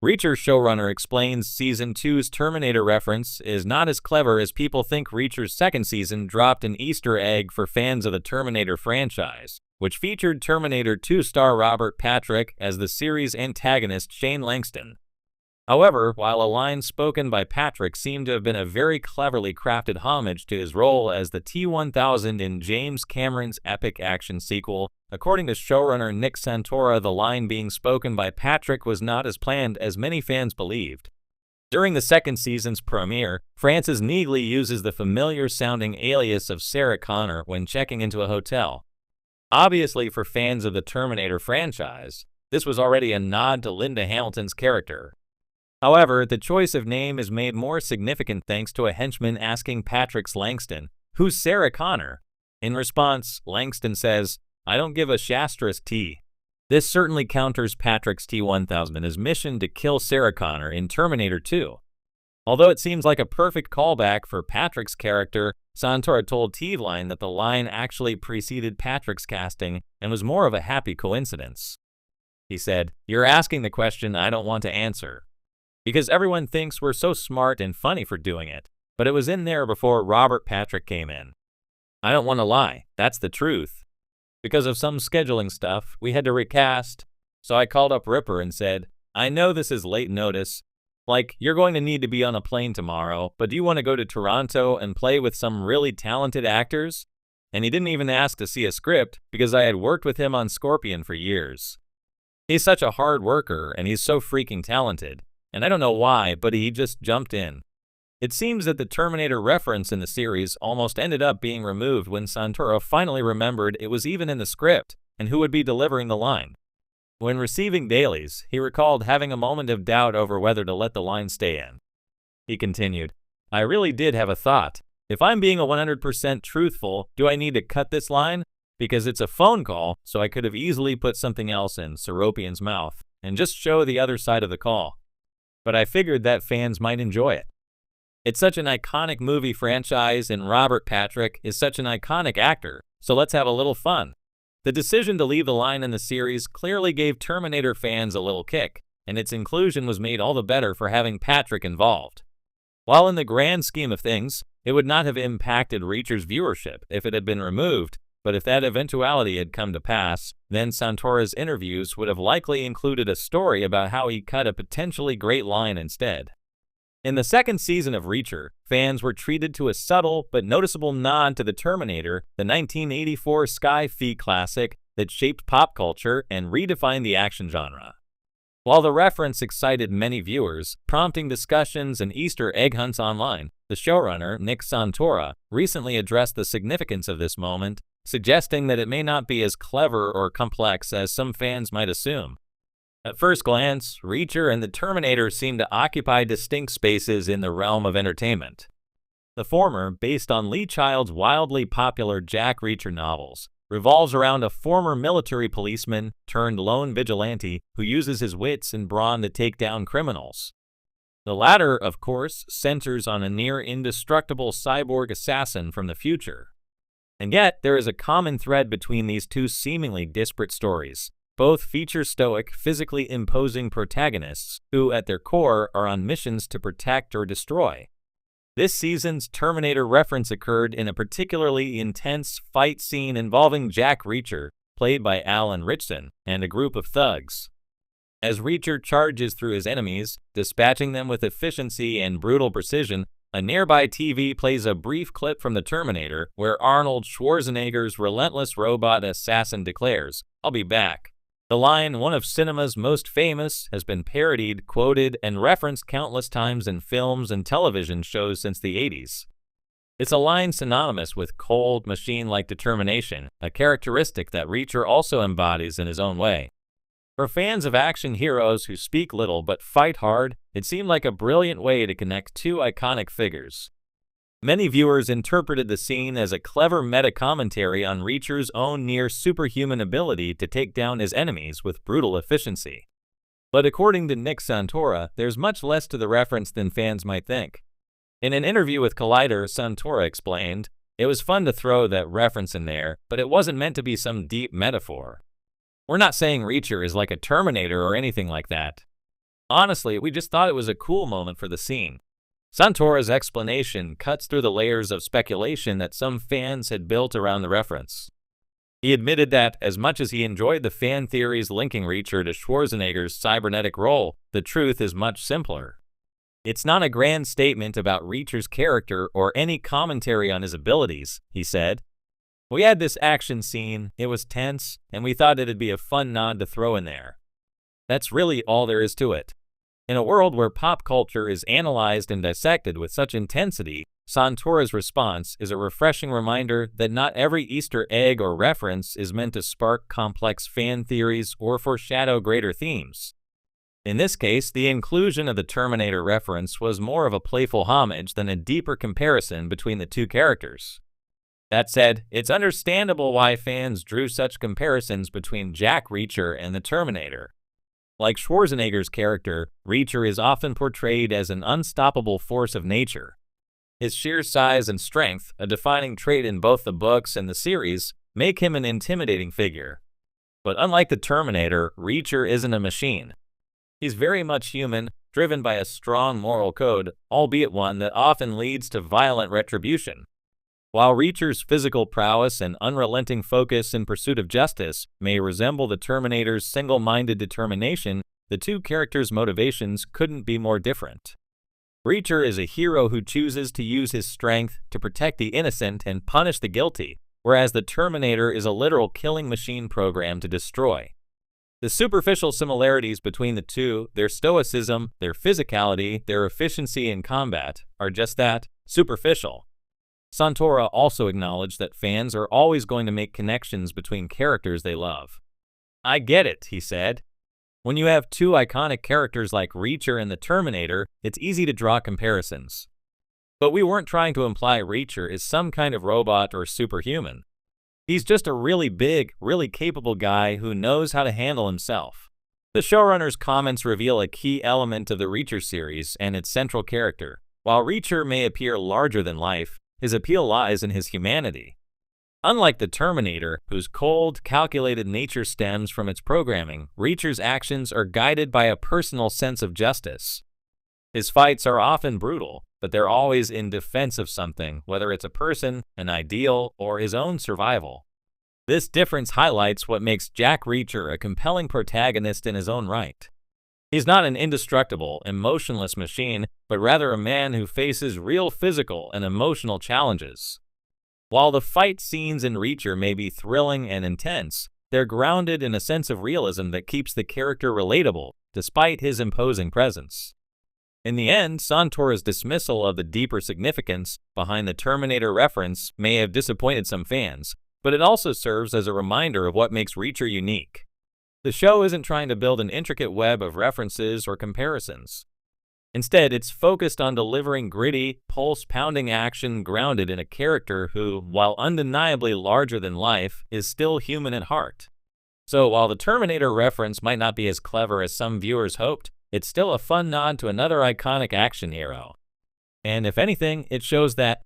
Reacher showrunner explains Season 2's Terminator reference is not as clever as people think. Reacher's second season dropped an Easter egg for fans of the Terminator franchise, which featured Terminator 2 star Robert Patrick as the series' antagonist Shane Langston. However, while a line spoken by Patrick seemed to have been a very cleverly crafted homage to his role as the T-1000 in James Cameron's epic action sequel, according to showrunner Nick Santora, the line being spoken by Patrick was not as planned as many fans believed. During the second season's premiere, Francis Neagley uses the familiar-sounding alias of Sarah Connor when checking into a hotel. Obviously, for fans of the Terminator franchise, this was already a nod to Linda Hamilton's character. However, the choice of name is made more significant thanks to a henchman asking Patrick's Langston, "Who's Sarah Connor?" In response, Langston says, "I don't give a shastress T." This certainly counters Patrick's T-1000 and his mission to kill Sarah Connor in Terminator 2. Although it seems like a perfect callback for Patrick's character, Santora told TVLine that the line actually preceded Patrick's casting and was more of a happy coincidence. He said, "You're asking the question I don't want to answer, because everyone thinks we're so smart and funny for doing it, but it was in there before Robert Patrick came in. I don't want to lie, that's the truth. Because of some scheduling stuff, we had to recast, so I called up Ripper and said, I know this is late notice, like, you're going to need to be on a plane tomorrow, but do you want to go to Toronto and play with some really talented actors?" And he didn't even ask to see a script because I had worked with him on Scorpion for years. He's such a hard worker and he's so freaking talented. And I don't know why, but he just jumped in. It seems that the Terminator reference in the series almost ended up being removed when Santora finally remembered it was even in the script and who would be delivering the line. When receiving dailies, he recalled having a moment of doubt over whether to let the line stay in. He continued, "I really did have a thought. If I'm being 100% truthful, do I need to cut this line? Because it's a phone call, so I could have easily put something else in Seropian's mouth and just show the other side of the call. But I figured that fans might enjoy it. It's such an iconic movie franchise and Robert Patrick is such an iconic actor, so let's have a little fun." The decision to leave the line in the series clearly gave Terminator fans a little kick, and its inclusion was made all the better for having Patrick involved. While in the grand scheme of things, it would not have impacted Reacher's viewership if it had been removed, but if that eventuality had come to pass, then Santora's interviews would have likely included a story about how he cut a potentially great line instead. In the second season of Reacher, fans were treated to a subtle but noticeable nod to the Terminator, the 1984 sci-fi classic that shaped pop culture and redefined the action genre. While the reference excited many viewers, prompting discussions and Easter egg hunts online, the showrunner, Nick Santora, recently addressed the significance of this moment, suggesting that it may not be as clever or complex as some fans might assume. At first glance, Reacher and the Terminator seem to occupy distinct spaces in the realm of entertainment. The former, based on Lee Child's wildly popular Jack Reacher novels, revolves around a former military policeman turned lone vigilante who uses his wits and brawn to take down criminals. The latter, of course, centers on a near-indestructible cyborg assassin from the future. And yet, there is a common thread between these two seemingly disparate stories. Both feature stoic, physically imposing protagonists who, at their core, are on missions to protect or destroy. This season's Terminator reference occurred in a particularly intense fight scene involving Jack Reacher, played by Alan Ritchson, and a group of thugs. As Reacher charges through his enemies, dispatching them with efficiency and brutal precision, a nearby TV plays a brief clip from the Terminator where Arnold Schwarzenegger's relentless robot assassin declares, "I'll be back." The line, one of cinema's most famous, has been parodied, quoted, and referenced countless times in films and television shows since the 80s. It's a line synonymous with cold, machine-like determination, a characteristic that Reacher also embodies in his own way. For fans of action heroes who speak little but fight hard, it seemed like a brilliant way to connect two iconic figures. Many viewers interpreted the scene as a clever meta-commentary on Reacher's own near-superhuman ability to take down his enemies with brutal efficiency. But according to Nick Santora, there's much less to the reference than fans might think. In an interview with Collider, Santora explained, "It was fun to throw that reference in there, but it wasn't meant to be some deep metaphor. We're not saying Reacher is like a Terminator or anything like that. Honestly, we just thought it was a cool moment for the scene. Santora's explanation cuts through the layers of speculation that some fans had built around the reference. He admitted that, as much as he enjoyed the fan theories linking Reacher to Schwarzenegger's cybernetic role, the truth is much simpler. It's not a grand statement about Reacher's character or any commentary on his abilities, he said. We had this action scene, it was tense, and we thought it'd be a fun nod to throw in there. That's really all there is to it. In a world where pop culture is analyzed and dissected with such intensity, Santora's response is a refreshing reminder that not every Easter egg or reference is meant to spark complex fan theories or foreshadow greater themes. In this case, the inclusion of the Terminator reference was more of a playful homage than a deeper comparison between the two characters. That said, it's understandable why fans drew such comparisons between Jack Reacher and the Terminator. Like Schwarzenegger's character, Reacher is often portrayed as an unstoppable force of nature. His sheer size and strength, a defining trait in both the books and the series, make him an intimidating figure. But unlike the Terminator, Reacher isn't a machine. He's very much human, driven by a strong moral code, albeit one that often leads to violent retribution. While Reacher's physical prowess and unrelenting focus in pursuit of justice may resemble the Terminator's single-minded determination, the two characters' motivations couldn't be more different. Reacher is a hero who chooses to use his strength to protect the innocent and punish the guilty, whereas the Terminator is a literal killing machine programmed to destroy. The superficial similarities between the two, their stoicism, their physicality, their efficiency in combat, are just that, superficial. Santora also acknowledged that fans are always going to make connections between characters they love. I get it, he said. When you have two iconic characters like Reacher and the Terminator, it's easy to draw comparisons. But we weren't trying to imply Reacher is some kind of robot or superhuman. He's just a really big, really capable guy who knows how to handle himself. The showrunner's comments reveal a key element of the Reacher series and its central character. While Reacher may appear larger than life, his appeal lies in his humanity. Unlike the Terminator, whose cold, calculated nature stems from its programming, Reacher's actions are guided by a personal sense of justice. His fights are often brutal, but they're always in defense of something, whether it's a person, an ideal, or his own survival. This difference highlights what makes Jack Reacher a compelling protagonist in his own right. He's not an indestructible, emotionless machine, but rather a man who faces real physical and emotional challenges. While the fight scenes in Reacher may be thrilling and intense, they're grounded in a sense of realism that keeps the character relatable, despite his imposing presence. In the end, Santora's dismissal of the deeper significance behind the Terminator reference may have disappointed some fans, but it also serves as a reminder of what makes Reacher unique. The show isn't trying to build an intricate web of references or comparisons. Instead, it's focused on delivering gritty, pulse-pounding action grounded in a character who, while undeniably larger than life, is still human at heart. So while the Terminator reference might not be as clever as some viewers hoped, it's still a fun nod to another iconic action hero. And if anything, it shows that,